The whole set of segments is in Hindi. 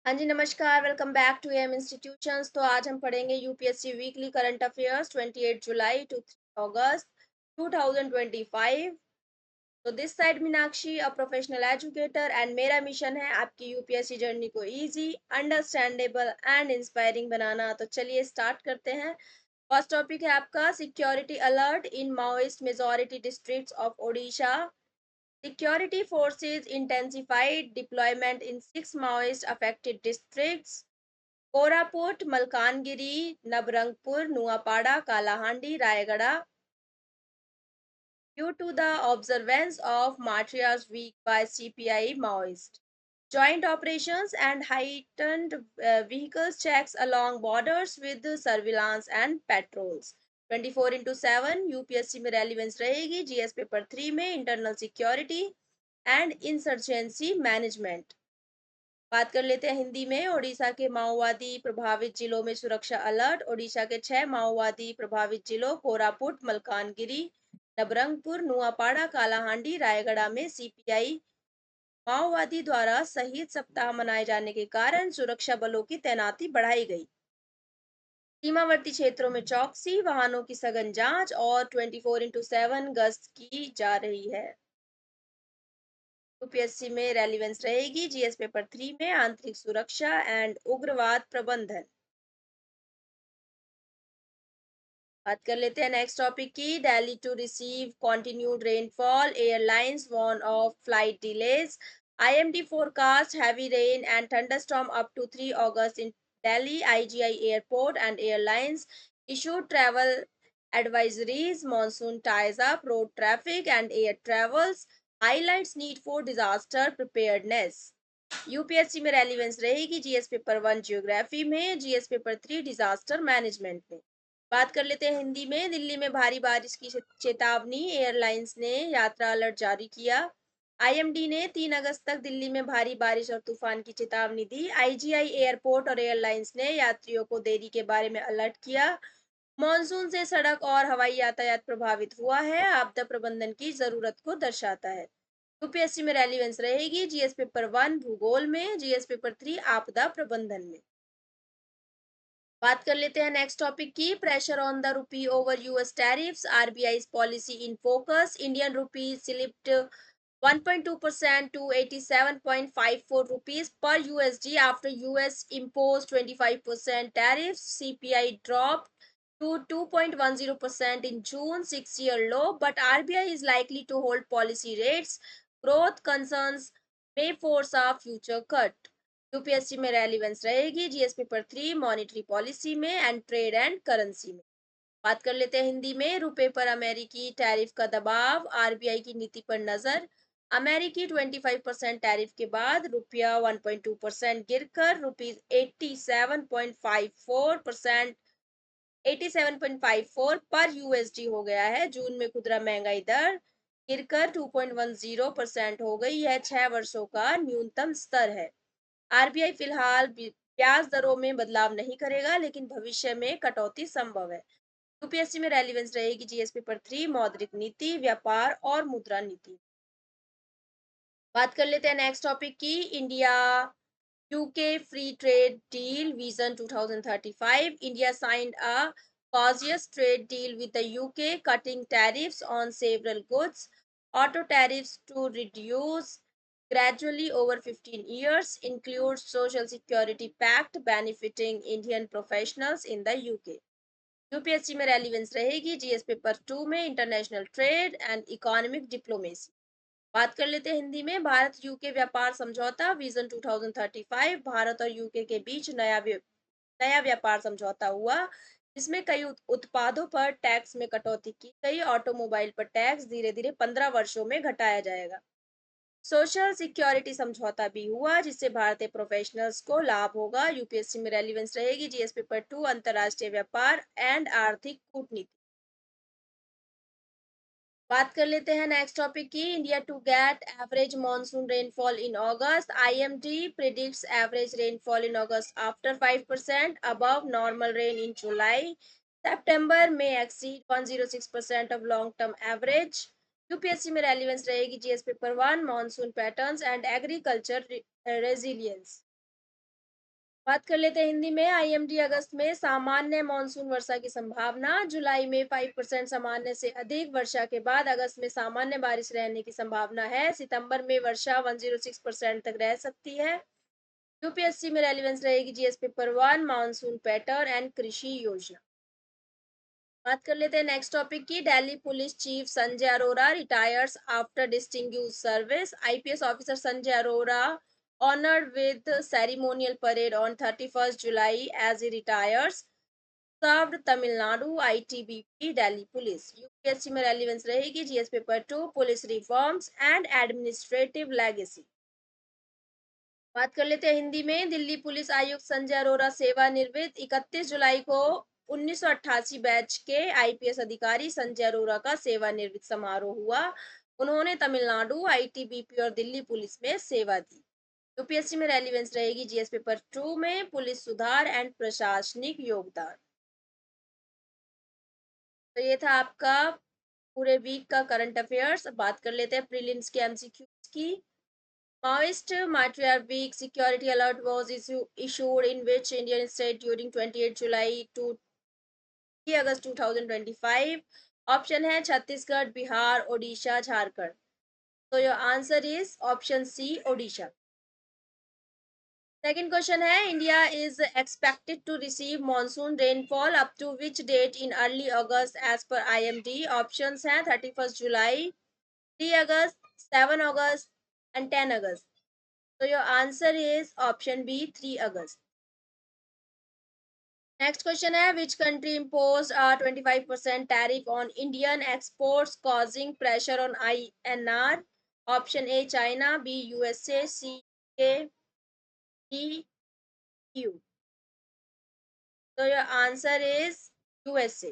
हाँ जी, नमस्कार, welcome back to M institutions. तो आज हम पढ़ेंगे यूपीएससी वीकली करंट अफेयर्स 28 जुलाई टू 3 अगस्त 2025। तो this side Meenakshi, a professional educator, and मेरा मिशन है आपकी यूपीएससी जर्नी को इजी, अंडरस्टैंडेबल एंड इंस्पायरिंग बनाना। तो चलिए स्टार्ट करते हैं। फर्स्ट टॉपिक है आपका security alert in Maoist majority districts of Odisha. Security forces intensified deployment in six Maoist affected districts: Koraput, Malkangiri, Nabarangpur, Nuapada, Kalahandi, Rayagada, due to the observance of Martyrs Week by CPI Maoist. Joint operations and heightened vehicles checks along borders with surveillance and patrols. 24/7 UPSC में रेलिवेंस रहेगी। जीएस पेपर 3 में internal security and insurgency management. बात कर लेते हैं हिंदी में। ओडिशा के माओवादी प्रभावित जिलों में सुरक्षा अलर्ट। ओडिशा के 6 माओवादी प्रभावित जिलों कोरापुट, मलकानगिरी, नबरंगपुर, नुआपाड़ा, कालाहांडी, रायगढ़ में सीपीआई माओवादी द्वारा शहीद सप्ताह मनाए जाने के कारण सुरक्षा बलों की तैनाती बढ़ाई गई। सीमावर्ती क्षेत्रों में चौकसी, वाहनों की सघन जांच और 24/7 गश्त की जा रही है। यूपीएससी में रेलिवेंस रहेगी। जीएस पेपर 3 में आंतरिक सुरक्षा एंड उग्रवाद प्रबंधन। बात कर लेते हैं नेक्स्ट टॉपिक की। Delhi to receive continued rainfall, airlines warn of flight delays. IMD forecast heavy rain and thunderstorm up to 3 August in Delhi. IGI airport and airlines issued travel advisories. Monsoon ties up road traffic and air travels, highlights need for disaster preparedness. UPSC में रेलिवेंस रहेगी। जीएस पेपर 1 जियोग्राफी में, जीएस पेपर 3 डिजास्टर मैनेजमेंट में। बात कर लेते हैं हिंदी में। दिल्ली में भारी बारिश की चेतावनी, एयरलाइंस ने यात्रा अलर्ट जारी किया। आईएमडी ने 3 अगस्त तक दिल्ली में भारी बारिश और तूफान की चेतावनी दी। आईजीआई एयरपोर्ट और एयरलाइंस ने यात्रियों को देरी के बारे में अलर्ट किया। मॉनसून से सड़क और हवाई यातायात प्रभावित हुआ है, आपदा प्रबंधन की जरूरत को दर्शाता है। यूपीएससी में रेलिवेंस रहेगी। जीएस पेपर 1 भूगोल में, जीएस पेपर 3 आपदा प्रबंधन में। बात कर लेते हैं नेक्स्ट टॉपिक की। Pressure on the rupee over US tariffs, RBI policy in focus. Indian rupee slipped 1.2% to 87.54 rupees per USD after US imposed 25% tariffs. CPI dropped to 2.10% in June, 6-year low, but RBI is likely to hold policy rates. Growth concerns may force a future cut. UPSC में रेलिवेंस रहेगी। जीएस पेपर 3 मॉनेटरी पॉलिसी में एंड ट्रेड एंड करेंसी में। बात कर लेते हैं हिंदी में। रुपए पर अमेरिकी टैरिफ का दबाव, आरबीआई की नीति पर नजर। अमेरिकी 25% टैरिफ के बाद रुपया 1.2% गिरकर रुपीज 87.54 पर यूएसडी हो गया है। जून में खुदरा महंगाई दर गिरकर 2.10% हो गई। यह 6 वर्षों का न्यूनतम स्तर है। आरबीआई फिलहाल ब्याज दरों में बदलाव नहीं करेगा, लेकिन भविष्य में कटौती संभव है। यूपीएससी में रेलिवेंस रहेगी। जीएस पेपर 3 मौद्रिक नीति, व्यापार और मुद्रा नीति। बात कर लेते हैं नेक्स्ट टॉपिक की। India UK free trade deal vision 2035। India signed a cautious trade deal with the UK, cutting tariffs on several goods. Auto tariffs to reduce gradually over 15 years, includes social security pact benefiting Indian professionals in the UK. UPSC में रेलिवेंस रहेगी। जीएस पेपर 2 में international trade and economic diplomacy. बात कर लेते हैं हिंदी में। भारत यूके व्यापार समझौता विजन 2035। भारत और यूके के बीच नया व्यापार समझौता हुआ, जिसमें कई उत्पादों पर टैक्स में कटौती की गई। ऑटोमोबाइल पर टैक्स धीरे धीरे 15 वर्षों में घटाया जाएगा। सोशल सिक्योरिटी समझौता भी हुआ, जिससे भारतीय प्रोफेशनल्स को लाभ होगा। यूपीएससी में रेलिवेंस रहेगी। जीएस पेपर 2 अंतर्राष्ट्रीय व्यापार एंड आर्थिक कूटनीति। बात कर लेते हैं नेक्स्ट टॉपिक की। India to get average monsoon rainfall in August. IMD predicts average rainfall in August after 5% above normal rain in July. September may exceed 106% of long term average. UPSC में रेलिवेंस रहेगी। GS paper 1 monsoon patterns and agriculture resilience. बात कर लेते हैं हिंदी में। आईएमडी अगस्त में सामान्य मानसून वर्षा की संभावना। जुलाई में 5% सामान्य से अधिक वर्षा के बाद अगस्त में सामान्य बारिश रहने की संभावना है। सितंबर में वर्षा 106% तक रह सकती है। यूपीएससी में रेलिवेंस रहेगी GS paper 1 monsoon pattern and कृषि योजना। बात कर लेते हैं नेक्स्ट टॉपिक की। Delhi police chief Sanjay Arora retires after distinguished service. IPS officer Sanjay Arora honored with ceremonial parade on 31st July as he retires. Served Tamil Nadu ITBP Delhi Police. UPSC में रेलिवेंस रहेगी GS paper 2 police reforms and administrative legacy. बात कर लेते हैं हिंदी में। दिल्ली पुलिस आयुक्त संजय अरोरा सेवानिवृत्त। 31 जुलाई को 1988 बैच के आईपीएस अधिकारी संजय अरोरा का सेवानिवृत्त समारोह हुआ। उन्होंने तमिलनाडु आईटीबीपी और दिल्ली पुलिस में सेवा दी। यूपीएससी में रेलिवेंस रहेगी जीएस पेपर 2 में पुलिस सुधार एंड प्रशासनिक योगदान। तो ये था आपका पूरे वीक का करंट अफेयर्स। अब बात कर लेते हैं प्रीलिम्स के एमसीक्यूज की। Maoist Martyr Week security alert was issued in which Indian state during 28 July to 3 August 2025? Option है Chhattisgarh, Bihar, Odisha, Jharkhand. So your answer is option C, Odisha. Second question है India is expected to receive monsoon rainfall up to which date in early August as per IMD? Options हैं 31st July, 3 August, 7 August and 10 August. So your answer is option B, 3 August. Next question है which country imposed a 25% tariff on Indian exports causing pressure on INR? Option A China, B USA, C UK, D EU. So your answer is USA.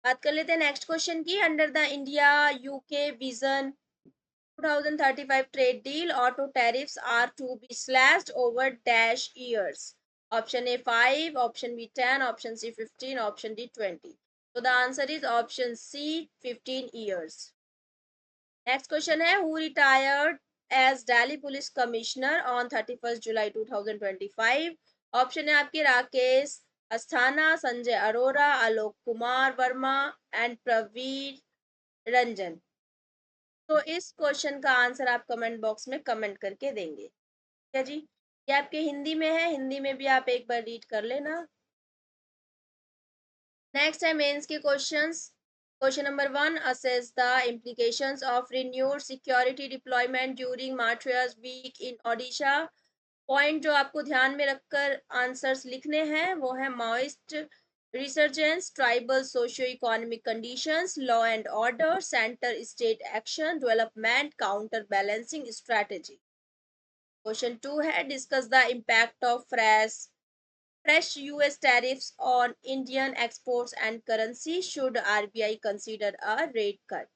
बात कर लेते हैं नेक्स्ट क्वेश्चन की। Under the India UK vision 2035 trade deal, auto tariffs are to be slashed over dash years. Option A 5, option B 10, option C 15, option D 20. So the answer is option C 15 years. Next question है who retired as Delhi Police Commissioner on 31st July 2025? Option है आपके राकेश अस्थाना, संजय अरोरा, आलोक कुमार वर्मा एंड प्रवीण रंजन। तो इस क्वेश्चन का आंसर आप कमेंट बॉक्स में कमेंट करके देंगे। ठीक है जी। ये आपके हिंदी में है, हिंदी में भी आप एक बार रीड कर लेना। नेक्स्ट है मेंस के questions. Question number 1 assess the implications of renewed security deployment during martyrs week in Odisha. Point जो आपको ध्यान में रखकर आंसर्स लिखने हैं वो है Maoist resurgence, tribal socio economic conditions, law and order, centre state action, development, counter balancing strategy. Question 2 है discuss the impact of fresh US tariffs on Indian exports and currency. Should RBI consider a rate cut?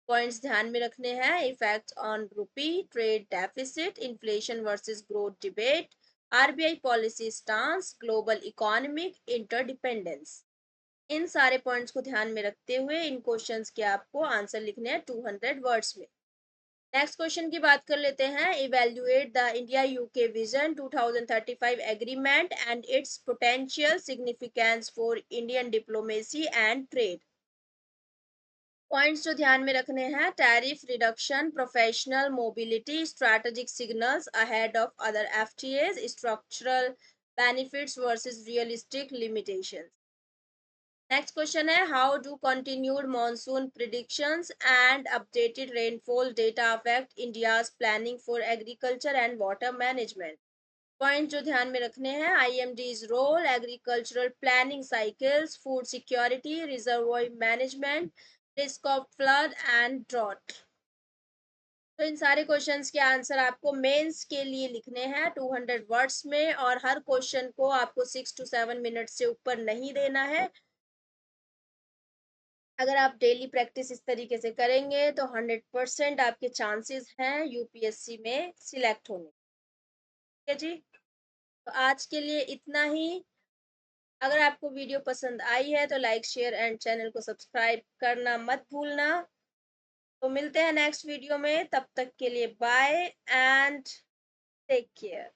Points ध्यान में रखने हैं। Effect on rupee, trade deficit, inflation versus growth debate, RBI policy stance, global economic interdependence. इन सारे पॉइंट्स को ध्यान में रखते हुए इन क्वेश्चंस के आपको आंसर लिखने हैं 200 वर्ड्स में। नेक्स्ट क्वेश्चन की बात कर लेते हैं। Evaluate the India UK vision 2035 agreement and its potential significance for Indian diplomacy and trade. Points जो ध्यान में रखने हैं tariff reduction, professional mobility, strategic signals ahead of other FTAs, structural benefits versus realistic limitations. Next question है how do continued monsoon predictions and updated rainfall data affect India's planning for agriculture and water management. Point जो ध्यान में रखने हैं IMD's role, agricultural planning cycles, food security, reservoir management, risk of flood and drought. तो इन सारे क्वेश्चंस के आंसर आपको मेंस के लिए लिखने हैं 200 वर्ड्स में और हर क्वेश्चन को आपको 6 to 7 मिनट से ऊपर नहीं देना है। अगर आप डेली प्रैक्टिस इस तरीके से करेंगे तो 100% आपके चांसेस हैं यूपीएससी में सिलेक्ट होने। ठीक है जी। तो आज के लिए इतना ही। अगर आपको वीडियो पसंद आई है तो लाइक शेयर एंड चैनल को सब्सक्राइब करना मत भूलना। तो मिलते हैं नेक्स्ट वीडियो में, तब तक के लिए बाय एंड टेक केयर।